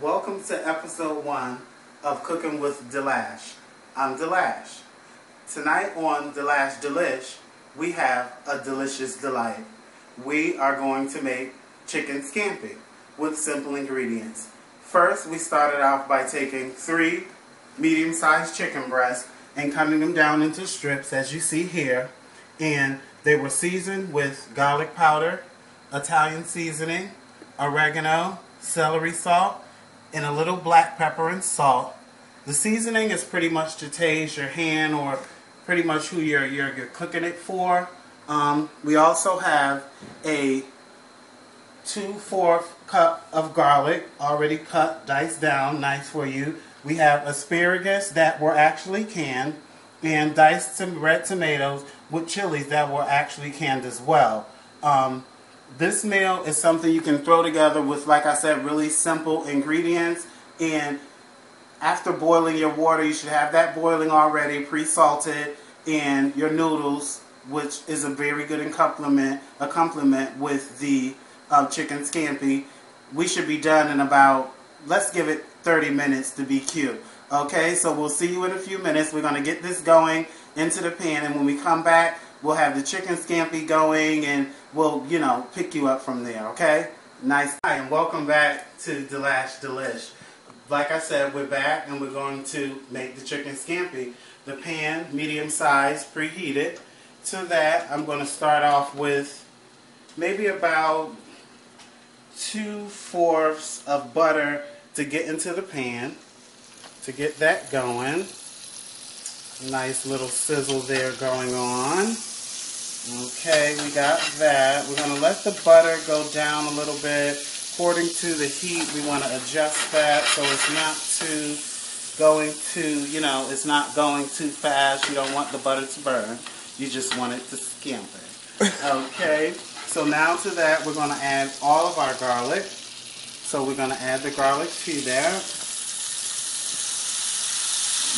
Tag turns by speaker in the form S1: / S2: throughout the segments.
S1: Welcome to episode 1 of Cooking with Delash. I'm Delash. Tonight on Delash Delish, we have a delicious delight. We are going to make chicken scampi with simple ingredients. First, we started off by taking 3 medium-sized chicken breasts and cutting them down into strips, as you see here. And they were seasoned with garlic powder, Italian seasoning, oregano, celery salt, and a little black pepper and salt. The seasoning is pretty much to taste your hand or pretty much who you're cooking it for. We also have a 2/4 cup of garlic already cut, diced down, nice for you. We have asparagus that were actually canned, and diced some red tomatoes with chilies that were actually canned as well. This meal is something you can throw together with, like I said, really simple ingredients. And after boiling your water, you should have that boiling already, pre-salted, and your noodles, which is a very good accompaniment with the chicken scampi. We should be done in about, let's give it 30 minutes to be cute. Okay, so we'll see you in a few minutes. We're going to get this going into the pan, and when we come back, we'll have the chicken scampi going, and we'll, pick you up from there, okay? Nice. Hi, and welcome back to Delash Delish. Like I said, we're back, and we're going to make the chicken scampi. The pan, medium size, preheated. To that, I'm going to start off with maybe about 2/4 of butter to get into the pan, to get that going. Nice little sizzle there going on. Okay, we got that. We're going to let the butter go down a little bit. According to the heat, we want to adjust that so it's not it's not going too fast. You don't want the butter to burn. You just want it to scamper. Okay, so now to that, we're going to add all of our garlic. So we're going to add the garlic to there.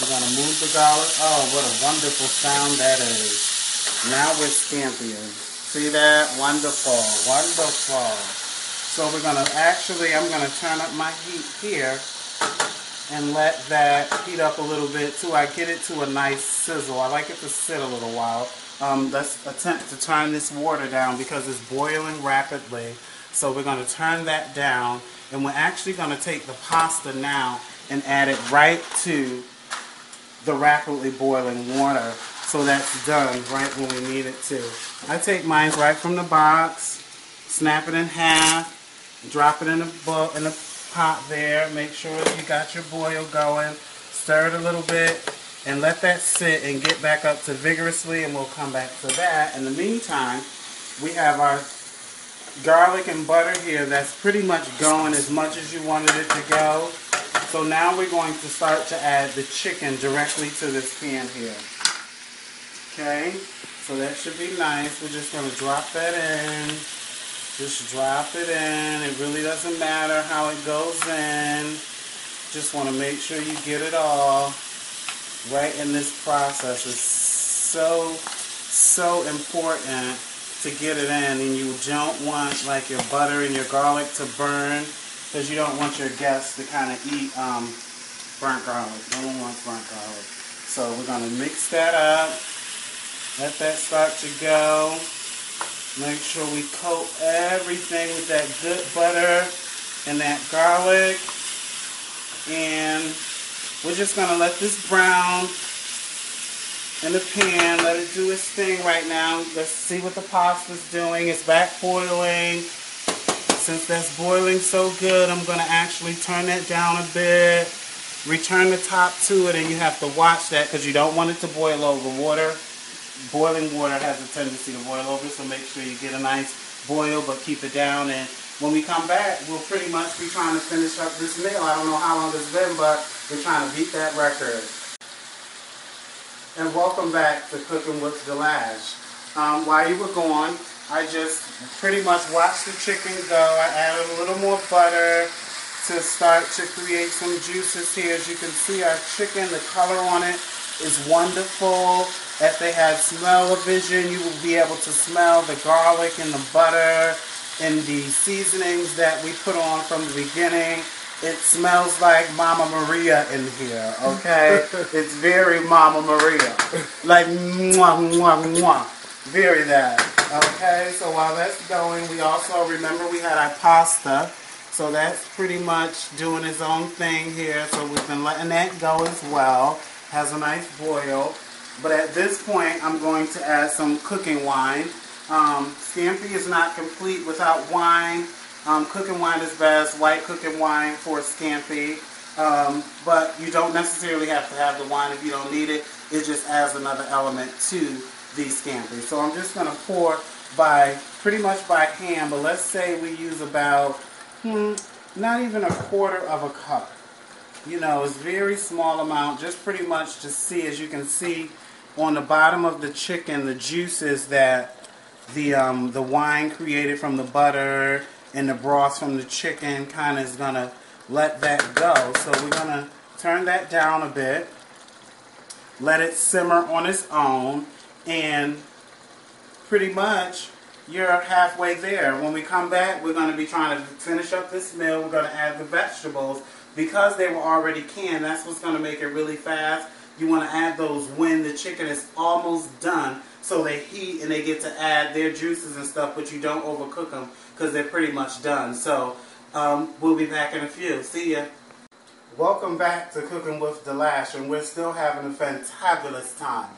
S1: We're going to move the garlic. Oh, what a wonderful sound that is. Now we're scampiing. See that? Wonderful. Wonderful. So we're going to I'm going to turn up my heat here and let that heat up a little bit till I get it to a nice sizzle. I like it to sit a little while. Let's attempt to turn this water down because it's boiling rapidly. So we're going to turn that down, and we're actually going to take the pasta now and add it right to the rapidly boiling water. So that's done right when we need it to. I take mine right from the box, snap it in half, drop it in the pot there. Make sure you got your boil going. Stir it a little bit and let that sit and get back up to vigorously, and we'll come back to that. In the meantime, we have our garlic and butter here that's pretty much going as much as you wanted it to go. So now we're going to start to add the chicken directly to this pan here. Okay, so that should be nice. We're just going to drop that in. Just drop it in. It really doesn't matter how it goes in. Just want to make sure you get it all right in this process. It's so important to get it in, and you don't want like your butter and your garlic to burn, because you don't want your guests to kind of eat burnt garlic. No one wants burnt garlic. So we're going to mix that up. Let that start to go. Make sure we coat everything with that good butter and that garlic. And we're just going to let this brown in the pan. Let it do its thing right now. Let's see what the pasta's doing. It's back boiling. Since that's boiling so good, I'm going to actually turn that down a bit. Return the top to it, and you have to watch that because you don't want it to boil over. Boiling water has a tendency to boil over, so make sure you get a nice boil, but keep it down. And when we come back, we'll pretty much be trying to finish up this meal. I don't know how long it's been, but we're trying to beat that record. And welcome back to Cooking with Delash. While you were gone, I just pretty much watched the chicken go. I added a little more butter to start to create some juices here. As you can see, our chicken, the color on it is wonderful. If they had smell-o-vision, you will be able to smell the garlic and the butter and the seasonings that we put on from the beginning. It smells like Mama Maria in here, okay? It's very Mama Maria. Like, mwah, mwah, mwah. Very that. Okay, so while that's going, we also, remember we had our pasta. So that's pretty much doing its own thing here. So we've been letting that go as well. Has a nice boil. But at this point, I'm going to add some cooking wine. Scampi is not complete without wine. Cooking wine is best, white cooking wine for scampi. But you don't necessarily have to have the wine if you don't need it. It just adds another element to the scampi. So I'm just going to pour pretty much by hand, but let's say we use about, not even a quarter of a cup. You know, it's very small amount, just pretty much to see, as you can see on the bottom of the chicken, the juices that the wine created from the butter and the broth from the chicken kind of is going to let that go. So we're going to turn that down a bit, let it simmer on its own, and pretty much you're halfway there. When we come back, we're going to be trying to finish up this meal. We're going to add the vegetables. Because they were already canned, that's what's going to make it really fast. You want to add those when the chicken is almost done, so they heat and they get to add their juices and stuff, but you don't overcook them because they're pretty much done. So we'll be back in a few. See ya. Welcome back to Cooking with Delash, and we're still having a fantabulous time.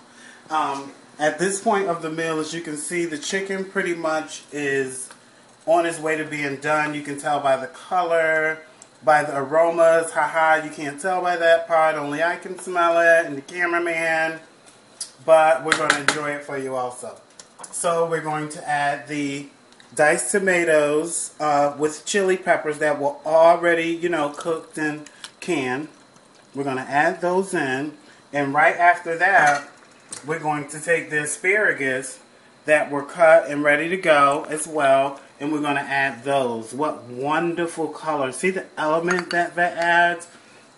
S1: At this point of the meal, as you can see, the chicken pretty much is on its way to being done. You can tell by the color, by the aromas. Haha, you can't tell by that part. Only I can smell it, and the cameraman. But we're going to enjoy it for you also. So we're going to add the diced tomatoes with chili peppers that were already, you know, cooked and canned. We're going to add those in. And right after that, we're going to take the asparagus that were cut and ready to go as well, and we're going to add those. What wonderful color. See the element that adds?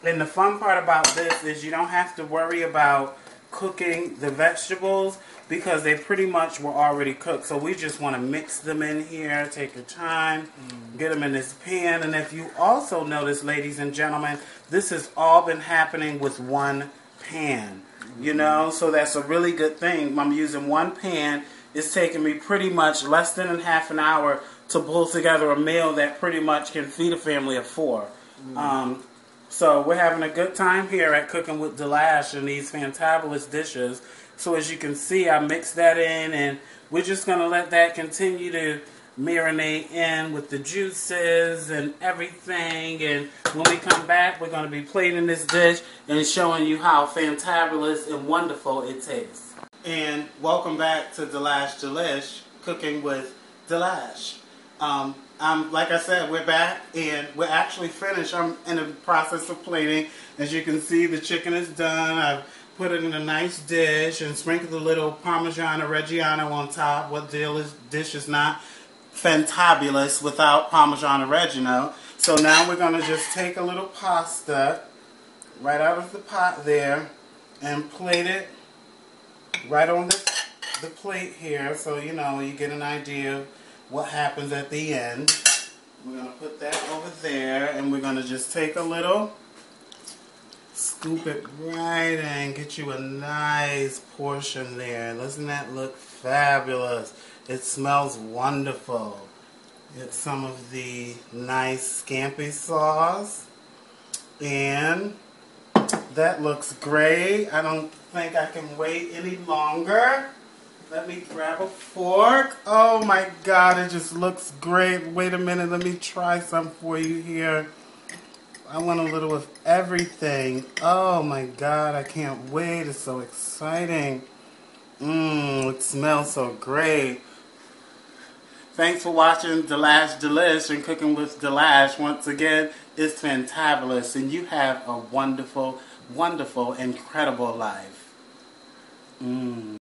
S1: And the fun part about this is you don't have to worry about cooking the vegetables because they pretty much were already cooked. So we just want to mix them in here, take your time, get them in this pan. And if you also notice, ladies and gentlemen, this has all been happening with one pan. You know, so that's a really good thing. I'm using one pan. It's taking me pretty much less than half an hour to pull together a meal that pretty much can feed a family of 4. So we're having a good time here at Cooking with Delash and these fantabulous dishes. So as you can see, I mixed that in, and we're just going to let that continue to marinate in with the juices and everything. And when we come back, we're going to be plating this dish and showing you how fantabulous and wonderful it tastes. And welcome back to Delash Delish, Cooking with Delash. Like I said, we're back and we're actually finished. I'm in the process of plating. As you can see, the chicken is done. I've put it in a nice dish and sprinkled a little Parmigiano Reggiano on top. What dish is not fantabulous without Parmigiano Reggiano? So now we're going to just take a little pasta right out of the pot there and plate it right on the plate here, so you know you get an idea of what happens at the end. We're going to put that over there, and we're going to just take a little, scoop it right in, get you a nice portion there. Doesn't that look fabulous? It smells wonderful. Get some of the nice scampi sauce, and that looks great. I don't think I can wait any longer. Let me grab a fork. Oh my God, it just looks great. Wait a minute, let me try some for you here. I want a little of everything. Oh my God, I can't wait. It's so exciting. It smells so great. Thanks for watching Delash Delish and Cooking with Delash. Once again, it's fantabulous, and you have a wonderful, wonderful, incredible life.